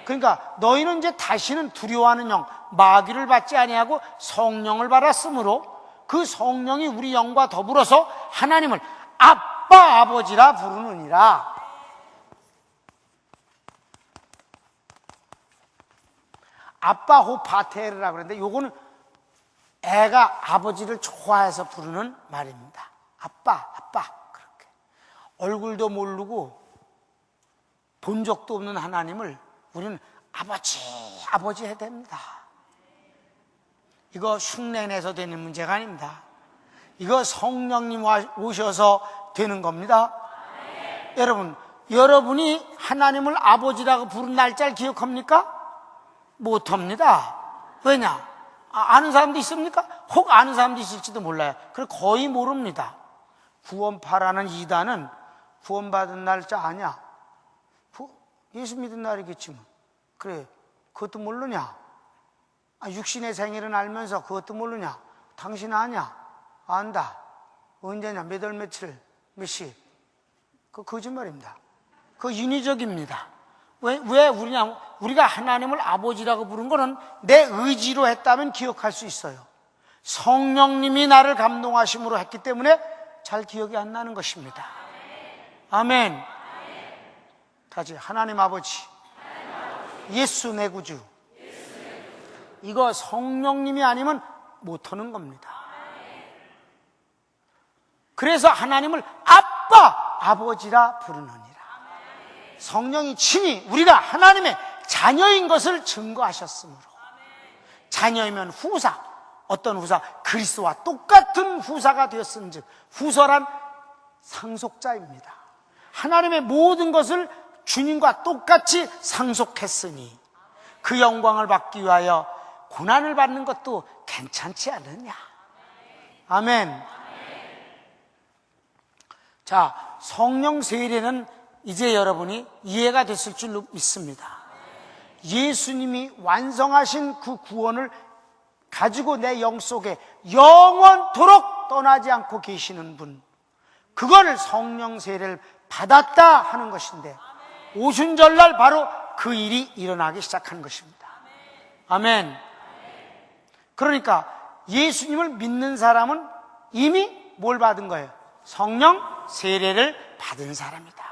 그러니까 너희는 이제 다시는 두려워하는 영, 마귀를 받지 아니하고 성령을 받았으므로 그 성령이 우리 영과 더불어서 하나님을 아빠 아버지라 부르느니라. 아빠 호파테르라고 그러는데 요거는 애가 아버지를 좋아해서 부르는 말입니다. 아빠 그렇게 얼굴도 모르고 본 적도 없는 하나님을 우리는 아버지 해야 됩니다. 이거 흉내내서 되는 문제가 아닙니다. 이거 성령님 오셔서 되는 겁니다. 여러분이 하나님을 아버지라고 부른 날짜를 기억합니까? 못합니다. 왜냐? 아는 사람도 있습니까? 혹 아는 사람도 있을지도 몰라요. 그래 거의 모릅니다. 구원파라는 이단은 구원받은 날짜 아냐? 예수 믿은 날이겠지 뭐. 그래 그것도 모르냐? 육신의 생일은 알면서 그것도 모르냐? 당신 아냐? 안다. 언제냐? 몇 월 며칠 몇 시? 그거 거짓말입니다. 그거 인위적입니다. 왜 우리가 하나님을 아버지라고 부른 거는 내 의지로 했다면 기억할 수 있어요. 성령님이 나를 감동하심으로 했기 때문에 잘 기억이 안 나는 것입니다. 아멘. 다시 하나님 아버지, 예수 내 구주. 이거 성령님이 아니면 못하는 겁니다. 그래서 하나님을 아빠 아버지라 부르느니라. 성령이 친히 우리가 하나님의 자녀인 것을 증거하셨으므로. 자녀이면 후사, 어떤 후사? 그리스도와 똑같은 후사가 되었은즉, 후서란 상속자입니다. 하나님의 모든 것을 주님과 똑같이 상속했으니 그 영광을 받기 위하여 고난을 받는 것도 괜찮지 않느냐. 아멘. 자, 성령 세례는 이제 여러분이 이해가 됐을 줄 믿습니다. 예수님이 완성하신 그 구원을 가지고 내 영 속에 영원토록 떠나지 않고 계시는 분, 그거를 성령 세례를 받았다 하는 것인데, 오순절날 바로 그 일이 일어나기 시작한 것입니다. 아멘. 그러니까 예수님을 믿는 사람은 이미 뭘 받은 거예요? 성령 세례를 받은 사람이다.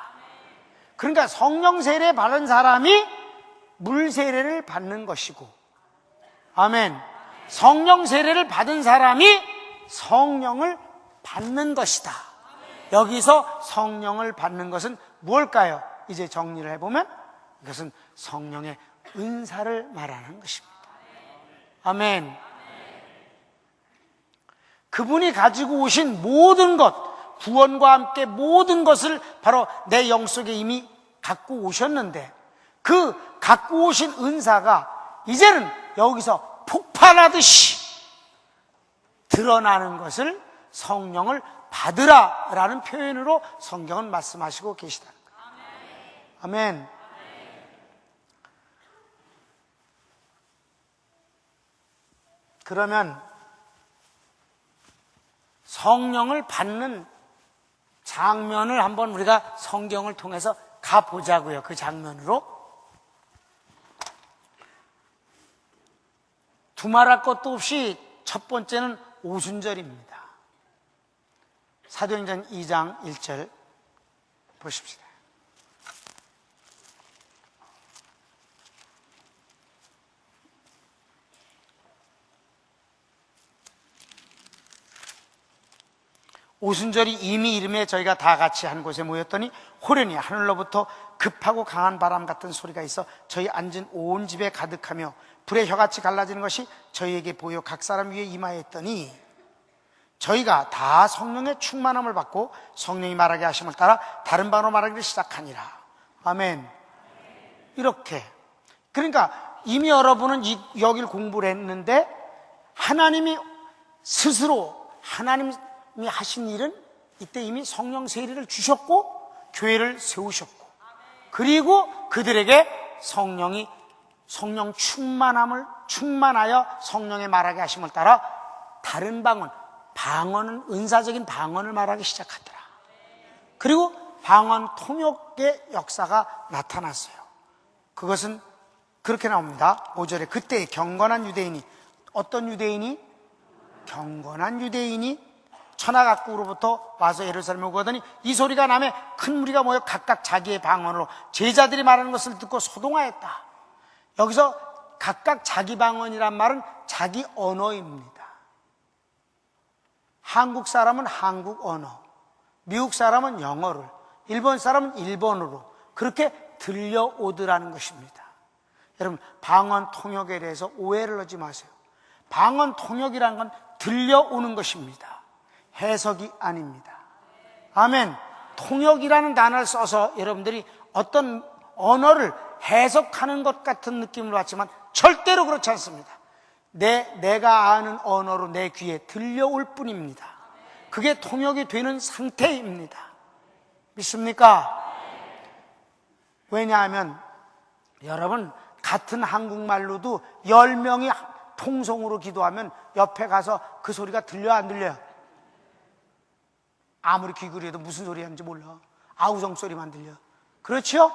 그러니까 성령 세례 받은 사람이 물 세례를 받는 것이고, 아멘. 성령 세례를 받은 사람이 성령을 받는 것이다. 여기서 성령을 받는 것은 무엇일까요? 이제 정리를 해보면 이것은 성령의 은사를 말하는 것입니다. 아멘. 그분이 가지고 오신 모든 것, 구원과 함께 모든 것을 바로 내 영 속에 이미 갖고 오셨는데, 그 갖고 오신 은사가 이제는 여기서 폭발하듯이 드러나는 것을 성령을 받으라 라는 표현으로 성경은 말씀하시고 계시다는 거예요. 아멘. 그러면 성령을 받는 장면을 한번 우리가 성경을 통해서 가보자고요. 그 장면으로. 두말할 것도 없이 첫 번째는 오순절입니다. 사도행전 2장 1절 보십시다. 오순절이 이미 이름에 저희가 다 같이 한 곳에 모였더니 호련히 하늘로부터 급하고 강한 바람 같은 소리가 있어 저희 앉은 온 집에 가득하며 불의 혀같이 갈라지는 것이 저희에게 보여 각 사람 위에 임하였더니 저희가 다 성령의 충만함을 받고 성령이 말하게 하심을 따라 다른 방언으로 말하기를 시작하니라. 아멘. 이렇게. 그러니까 이미 여러분은 여길 공부를 했는데 하나님이 스스로 하나님이 하신 일은 이때 이미 성령 세례를 주셨고 교회를 세우셨고, 그리고 그들에게 성령 충만하여 성령의 말하게 하심을 따라 다른 방언은 은사적인 방언을 말하기 시작하더라. 그리고 방언 통역의 역사가 나타났어요. 그것은 그렇게 나옵니다. 5절에 그때 경건한 유대인이, 어떤 유대인이? 경건한 유대인이 천하각국으로부터 와서 예루살렘에 오거더니 이 소리가 나매 큰 무리가 모여 각각 자기의 방언으로 제자들이 말하는 것을 듣고 소동하였다. 여기서 각각 자기 방언이란 말은 자기 언어입니다. 한국 사람은 한국 언어, 미국 사람은 영어를, 일본 사람은 일본어로 그렇게 들려오더라는 것입니다. 여러분, 방언 통역에 대해서 오해를 하지 마세요. 방언 통역이라는 건 들려오는 것입니다. 해석이 아닙니다. 아멘. 통역이라는 단어를 써서 여러분들이 어떤 언어를 해석하는 것 같은 느낌을 받지만 절대로 그렇지 않습니다. 내가 아는 언어로 내 귀에 들려올 뿐입니다. 그게 통역이 되는 상태입니다. 믿습니까? 왜냐하면 여러분, 같은 한국말로도 10명이 통성으로 기도하면 옆에 가서 그 소리가 들려요, 안 들려요? 아무리 귀 기울여도 무슨 소리 하는지 몰라. 아우성 소리만 들려. 그렇죠?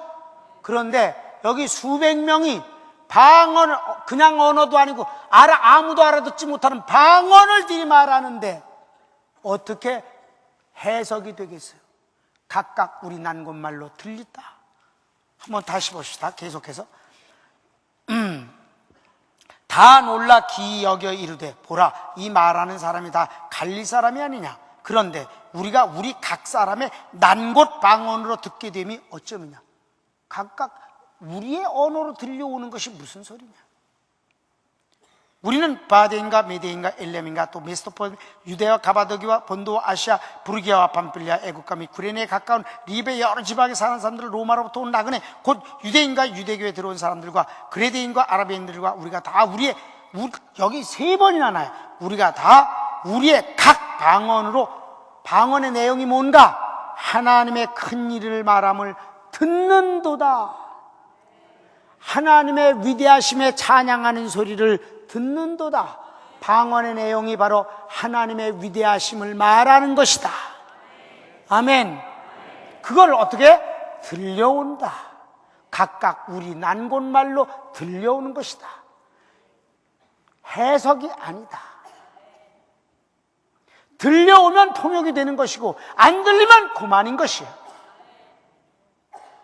그런데 여기 수백 명이 방언을, 그냥 언어도 아니고 아무도 알아듣지 못하는 방언을 들이 말하는데 어떻게 해석이 되겠어요? 각각 우리 난곳말로 들리다. 한번 다시 봅시다. 계속해서. 다 놀라 기이 여겨 이르되 보라, 이 말하는 사람이 다 갈릴 사람이 아니냐. 그런데 우리가 우리 각 사람의 난곳 방언으로 듣게 됨이 어쩌느냐. 각각 우리의 언어로 들려오는 것이 무슨 소리냐. 우리는 바데인가 메데인가 엘렘인가 또 메소포타미아, 유대와 가바도기와 본도와 아시아, 부르기아와 밤필리아, 애국과 및 구레네에 가까운 리베 여러 지방에 사는 사람들, 로마로부터 온 나그네, 곧 유대인과 유대교에 들어온 사람들과 그레데인과 아라비인들과 우리가 다 여기 3번이나 나요. 우리가 다 우리의 각 방언으로, 방언의 내용이 뭔가? 하나님의 큰 일을 말함을 듣는도다. 하나님의 위대하심에 찬양하는 소리를 듣는도다. 방언의 내용이 바로 하나님의 위대하심을 말하는 것이다. 아멘. 그걸 어떻게? 들려온다. 각각 우리 난곳말로 들려오는 것이다. 해석이 아니다. 들려오면 통역이 되는 것이고 안 들리면 그만인 것이에요.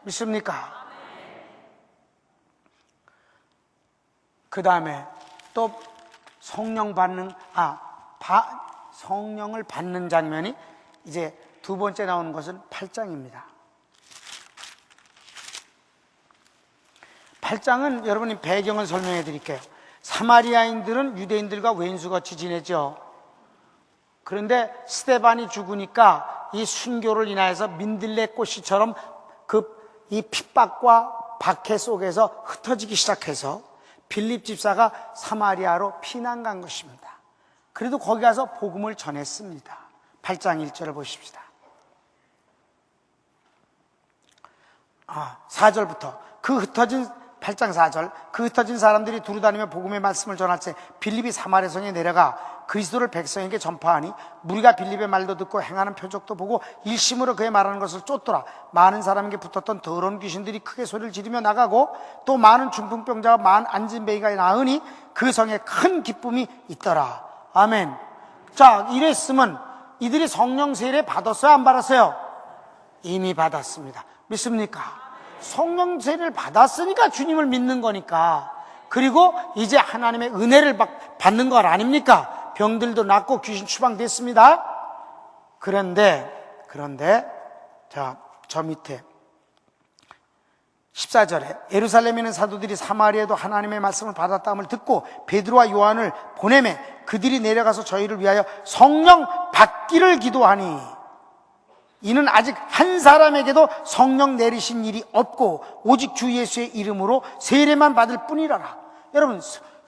믿습니까? 그 다음에 또 성령을 받는 장면이 이제 두 번째 나오는 것은 8장입니다. 8장은 여러분이 배경을 설명해 드릴게요. 사마리아인들은 유대인들과 왼수같이 지내죠. 그런데 스데반이 죽으니까 이 순교를 인하여서 민들레 꽃이처럼 이 핍박과 박해 속에서 흩어지기 시작해서 빌립 집사가 사마리아로 피난 간 것입니다. 그래도 거기 가서 복음을 전했습니다. 8장 1절을 보십시다. 4절부터 8장 4절, 그 흩어진 사람들이 두루다니며 복음의 말씀을 전할 때 빌립이 사마리아 성에 내려가 그리스도를 백성에게 전파하니 무리가 빌립의 말도 듣고 행하는 표적도 보고 일심으로 그의 말하는 것을 쫓더라. 많은 사람에게 붙었던 더러운 귀신들이 크게 소리를 지르며 나가고 또 많은 중풍병자와 많은 안진뱅이가 나으니 그 성에 큰 기쁨이 있더라. 아멘. 자, 이랬으면 이들이 성령 세례 받았어요, 안 받았어요? 이미 받았습니다. 믿습니까? 성령 세례를 받았으니까 주님을 믿는 거니까. 그리고 이제 하나님의 은혜를 받는 것 아닙니까? 병들도 낫고 귀신 추방됐습니다. 그런데 저 밑에 14절에 예루살렘에 있는 사도들이 사마리아에도 하나님의 말씀을 받았다함을 듣고 베드로와 요한을 보내매 그들이 내려가서 저희를 위하여 성령 받기를 기도하니. 이는 아직 한 사람에게도 성령 내리신 일이 없고 오직 주 예수의 이름으로 세례만 받을 뿐이라라. 여러분,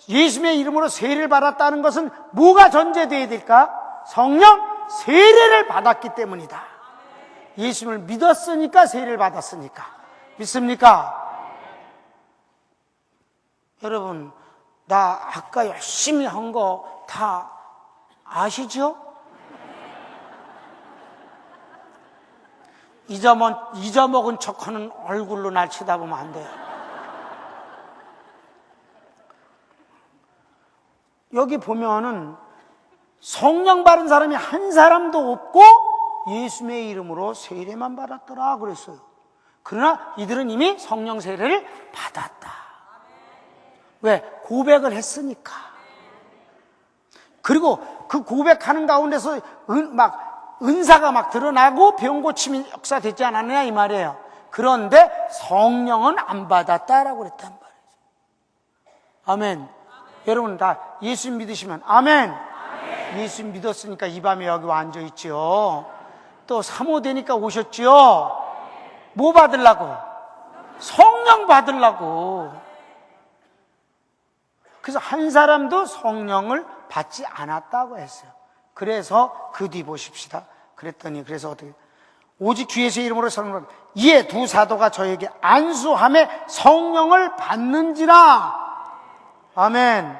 예수의 이름으로 세례를 받았다는 것은 뭐가 전제되어야 될까? 성령 세례를 받았기 때문이다. 예수를 믿었으니까 세례를 받았으니까. 믿습니까? 여러분, 나 아까 열심히 한 거 다 아시죠? 잊어먹은 척하는 얼굴로 날 쳐다보면 안 돼요. 여기 보면은 성령 받은 사람이 한 사람도 없고 예수의 이름으로 세례만 받았더라 그랬어요. 그러나 이들은 이미 성령 세례를 받았다. 왜? 고백을 했으니까. 그리고 그 고백하는 가운데서 은사가 막 드러나고 병 고침이 역사되지 않았느냐 이 말이에요. 그런데 성령은 안 받았다라고 그랬단 말이죠. 아멘. 여러분 다 예수 믿으시면 아멘. 예수 믿었으니까 이 밤에 여기 와 앉아 있죠. 또 사모되니까 오셨죠. 뭐 받으려고? 성령 받으려고. 그래서 한 사람도 성령을 받지 않았다고 했어요. 그래서 그 뒤 보십시다. 그랬더니 그래서 어떻게 오직 주 예수의 이름으로 성령을 이에 두 사도가 저에게 안수함에 성령을 받는지라. 아멘.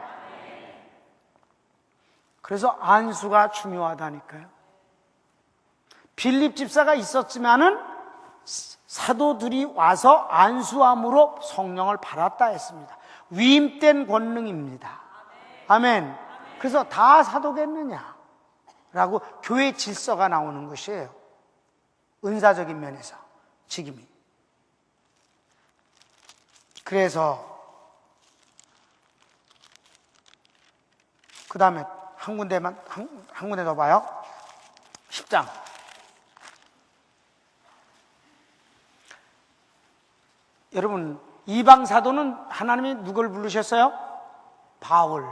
그래서 안수가 중요하다니까요. 빌립 집사가 있었지만은 사도들이 와서 안수함으로 성령을 받았다 했습니다. 위임된 권능입니다. 아멘. 그래서 다 사도겠느냐? 라고 교회 질서가 나오는 것이에요. 은사적인 면에서 직임이. 그래서 그 다음에 한 군데 더 봐요. 10장. 여러분, 이방 사도는 하나님이 누굴 부르셨어요? 바울.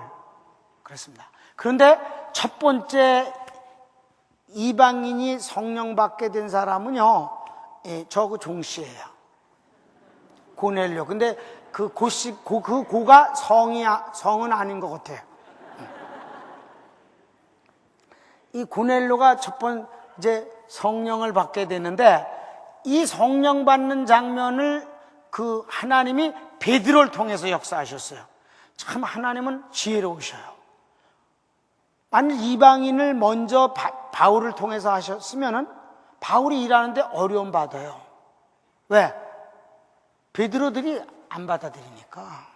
그렇습니다. 그런데 첫 번째 이방인이 성령 받게 된 사람은요, 저 종씨예요. 고넬료. 근데 그 고가 성은 아닌 것 같아요. 이 고넬료가 첫 번째 성령을 받게 되는데, 이 성령 받는 장면을 그 하나님이 베드로를 통해서 역사하셨어요. 참 하나님은 지혜로우셔요. 만약 이방인을 먼저 바울을 통해서 하셨으면은 바울이 일하는데 어려움 받아요. 왜? 베드로들이 안 받아들이니까.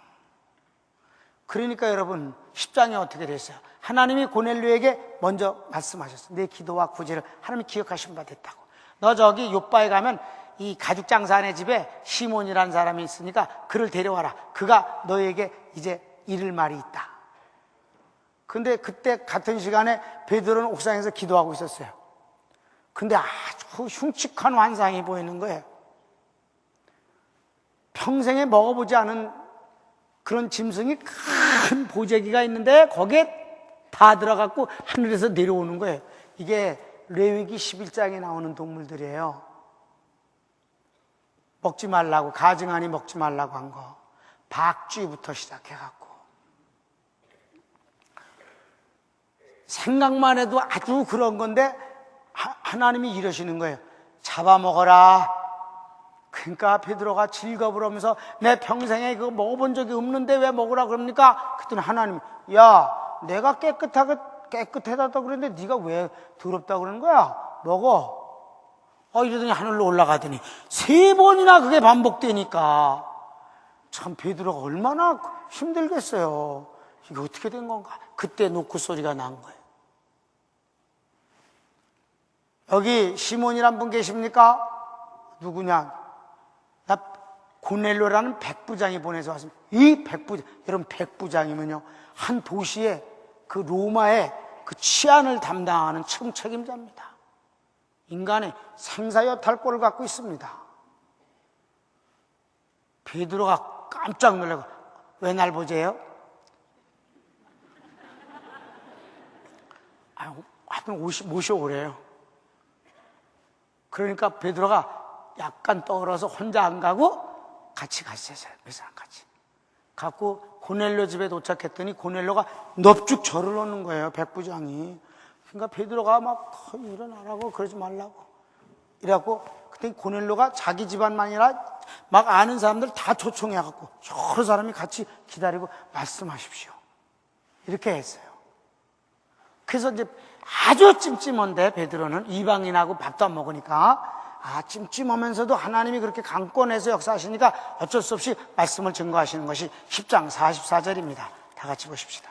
그러니까 여러분 10장에 어떻게 됐어요? 하나님이 고넬료에게 먼저 말씀하셨어요. 내 기도와 구제를 하나님이 기억하신 바 됐다고. 너 저기 요바에 가면 이 가죽 장사하는 집에 시몬이라는 사람이 있으니까 그를 데려와라. 그가 너에게 이제 이를 말이 있다. 근데 그때 같은 시간에 베드로는 옥상에서 기도하고 있었어요. 근데 아주 흉측한 환상이 보이는 거예요. 평생에 먹어보지 않은 그런 짐승이 큰 보재기가 있는데 거기에 다 들어갔고 하늘에서 내려오는 거예요. 이게 레위기 11장에 나오는 동물들이에요. 먹지 말라고, 가증하니 먹지 말라고 한 거. 박쥐부터 시작해갖고. 생각만 해도 아주 그런 건데 하나님이 이러시는 거예요. 잡아먹어라. 그러니까 베드로가 즐거움을 하면서 내 평생에 그거 먹어본 적이 없는데 왜 먹으라 그럽니까? 그랬더니 하나님이 야, 내가 깨끗하다고 그랬는데 네가 왜 더럽다고 그러는 거야? 먹어. 이러더니 하늘로 올라가더니 3번이나 그게 반복되니까 참 베드로가 얼마나 힘들겠어요. 이게 어떻게 된 건가? 그때 노크 소리가 난 거예요. 여기 시몬이란 분 계십니까? 누구냐? 나 고넬료라는 백부장이 보내서 왔습니다. 이 백부장, 여러분 백부장이면요 한 도시에 그 로마의 그 치안을 담당하는 책임자입니다. 인간의 생사여탈권을 갖고 있습니다. 베드로가 깜짝 놀라고 왜 날 보재요? 하여튼 모셔오래요. 그러니까 베드로가 약간 떠들어서 혼자 안 가고 같이 갔어요. 몇 사람 같이 갖고 고넬료 집에 도착했더니 고넬료가 넙죽 절을 놓는 거예요. 백부장이. 그러니까 베드로가 막 일어나라고 그러지 말라고 이래갖고 그때 고넬료가 자기 집안만이 아니라 막 아는 사람들 다 초청해갖고 여러 사람이 같이 기다리고 말씀하십시오 이렇게 했어요. 그래서 이제 아주 찜찜한데 베드로는 이방인하고 밥도 안 먹으니까 찜찜하면서도 하나님이 그렇게 강권해서 역사하시니까 어쩔 수 없이 말씀을 증거하시는 것이 10장 44절입니다. 다 같이 보십시다.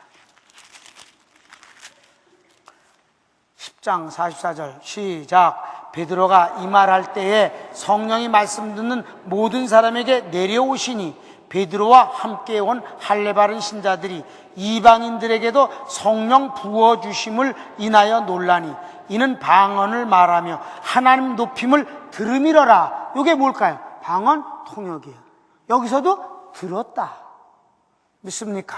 10장 44절 시작. 베드로가 이 말할 때에 성령이 말씀 듣는 모든 사람에게 내려오시니 베드로와 함께 온 할례 바른 신자들이 이방인들에게도 성령 부어주심을 인하여 놀라니 이는 방언을 말하며 하나님 높임을 들음이러라. 이게 뭘까요? 방언 통역이에요. 여기서도 들었다. 믿습니까?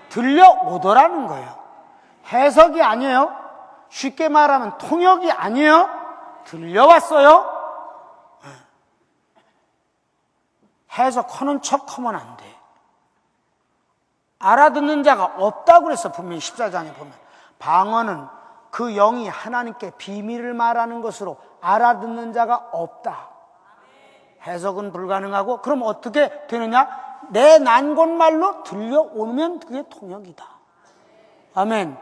들려오더라는 거예요. 해석이 아니에요. 쉽게 말하면 통역이 아니에요. 들려왔어요. 해석하는 척하면 안 돼. 알아듣는 자가 없다고 그랬어. 분명히 14장에 보면 방언은 그 영이 하나님께 비밀을 말하는 것으로 알아듣는 자가 없다. 해석은 불가능하고 그럼 어떻게 되느냐? 내 난곳말로 들려오면 그게 통역이다. 아멘.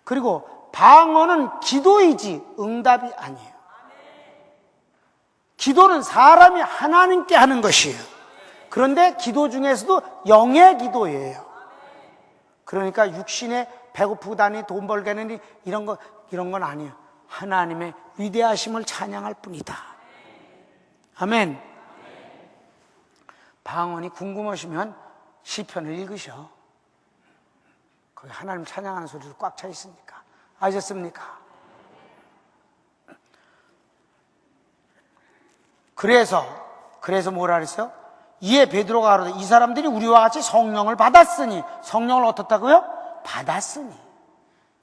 그리고 방언은 기도이지 응답이 아니에요. 기도는 사람이 하나님께 하는 것이에요. 그런데 기도 중에서도 영의 기도예요. 그러니까 육신에 배고프다니 돈 벌겠느니 이런 건 아니에요. 하나님의 위대하심을 찬양할 뿐이다. 아멘. 방언이 궁금하시면 시편을 읽으셔. 거기 하나님 찬양하는 소리도 꽉 차 있으니까. 아셨습니까? 그래서 뭐라 그랬어요? 이에 베드로가 가로되 이 사람들이 우리와 같이 성령을 받았으니. 성령을 어떻다고요? 받았으니.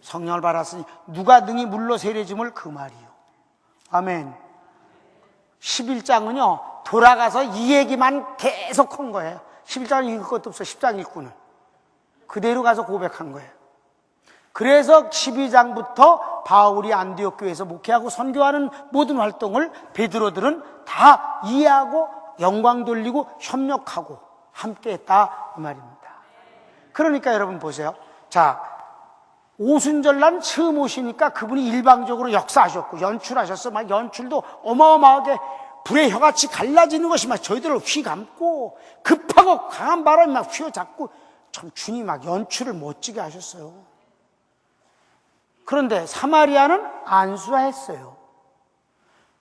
성령을 받았으니 누가 능히 물로 세례짐을 그 말이요. 아멘. 11장은요 돌아가서 이 얘기만 계속 한 거예요. 11장 읽을 것도 없어. 10장 읽고는 그대로 가서 고백한 거예요. 그래서 12장부터 바울이 안디옥 교회에서 목회하고 선교하는 모든 활동을 베드로들은 다 이해하고 영광 돌리고 협력하고 함께했다 이 말입니다. 그러니까 여러분 보세요. 자, 오순절날 처음 오시니까 그분이 일방적으로 역사하셨고 연출하셨어. 막 연출도 어마어마하게 불의 혀같이 갈라지는 것이 막 저희들을 휘감고 급하고 강한 바람이 막 휘어잡고 참 주님이 막 연출을 멋지게 하셨어요. 그런데 사마리아는 안수했어요.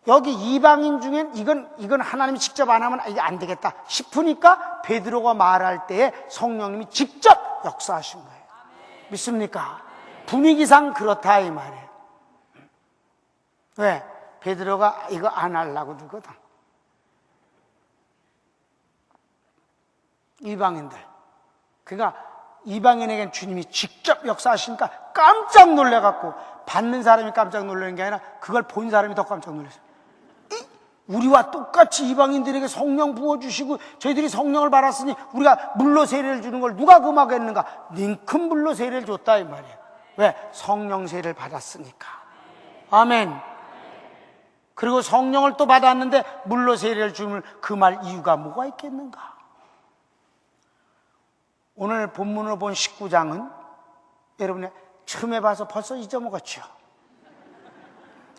여기 이방인 중엔 이건 하나님이 직접 안 하면 이게 안 되겠다 싶으니까 베드로가 말할 때에 성령님이 직접 역사하신 거예요. 믿습니까? 분위기상 그렇다 이 말이에요. 왜? 베드로가 이거 안 하려고 그러거든. 이방인들. 그러니까 이방인에겐 주님이 직접 역사하시니까 깜짝 놀래갖고 받는 사람이 깜짝 놀라는 게 아니라 그걸 본 사람이 더 깜짝 놀랐어요. 우리와 똑같이 이방인들에게 성령 부어주시고 저희들이 성령을 받았으니 우리가 물로 세례를 주는 걸 누가 금하겠는가?寧큰 물로 세례를 줬다 이 말이에요. 왜? 성령 세례를 받았으니까. 아멘. 그리고 성령을 또 받았는데 물로 세례를 주는 그 말 이유가 뭐가 있겠는가? 오늘 본문으로 본 19장은 여러분의 처음에 봐서 벌써 잊어먹었죠.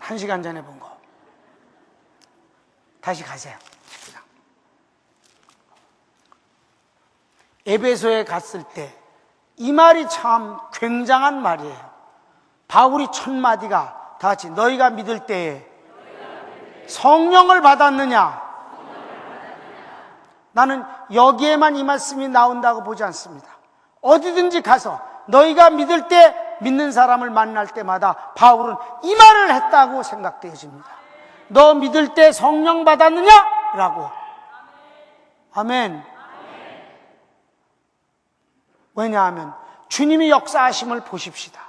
1시간 전에 본 거. 다시 가세요. 19장. 에베소에 갔을 때 이 말이 참 굉장한 말이에요. 바울이 첫 마디가 다 같이 너희가 믿을 때에 성령을 받았느냐? 나는 여기에만 이 말씀이 나온다고 보지 않습니다. 어디든지 가서 너희가 믿을 때 믿는 사람을 만날 때마다 바울은 이 말을 했다고 생각되어집니다. 너 믿을 때 성령 받았느냐? 라고. 아멘. 왜냐하면 주님이 역사하심을 보십시다.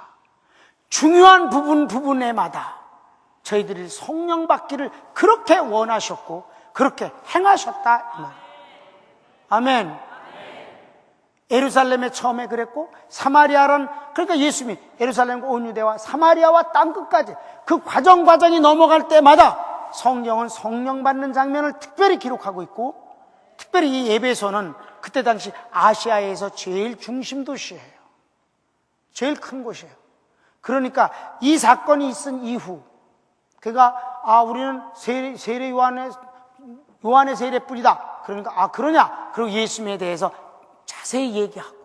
중요한 부분에마다 저희들이 성령 받기를 그렇게 원하셨고 그렇게 행하셨다 이 말이에요. 아멘. 예루살렘에 처음에 그랬고 사마리아는 그러니까 예수님이 예루살렘과 온 유대와 사마리아와 땅끝까지 그 과정이 넘어갈 때마다 성경은 성령 받는 장면을 특별히 기록하고 있고 특별히 이 예배소는 그때 당시 아시아에서 제일 중심 도시예요. 제일 큰 곳이에요. 그러니까 이 사건이 있은 이후 그가 우리는 세례 요한의 세례뿐이다. 그러니까 그러냐? 그리고 예수님에 대해서 자세히 얘기하고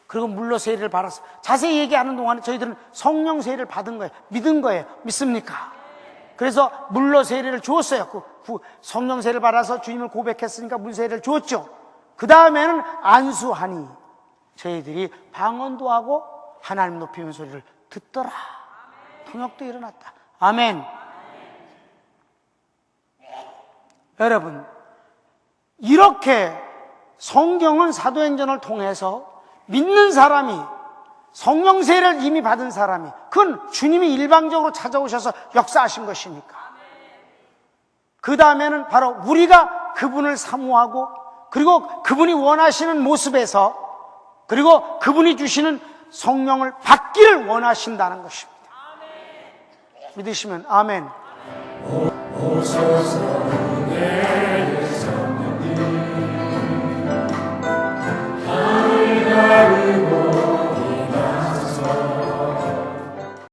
그리고 물로 세례를 받았어. 자세히 얘기하는 동안에 저희들은 성령 세례를 받은 거예요. 믿은 거예요. 믿습니까? 그래서 물로 세례를 주었어요. 성령 세례를 받아서 주님을 고백했으니까 물 세례를 주었죠. 그 다음에는 안수하니 저희들이 방언도 하고 하나님 높이는 소리를 듣더라. 통역도 일어났다. 아멘. 여러분, 이렇게 성경은 사도행전을 통해서 믿는 사람이 성령 세례를 이미 받은 사람이 그건 주님이 일방적으로 찾아오셔서 역사하신 것이니까 그 다음에는 바로 우리가 그분을 사모하고 그리고 그분이 원하시는 모습에서 그리고 그분이 주시는 성령을 받기를 원하신다는 것입니다. 믿으시면 아멘. 오소서 내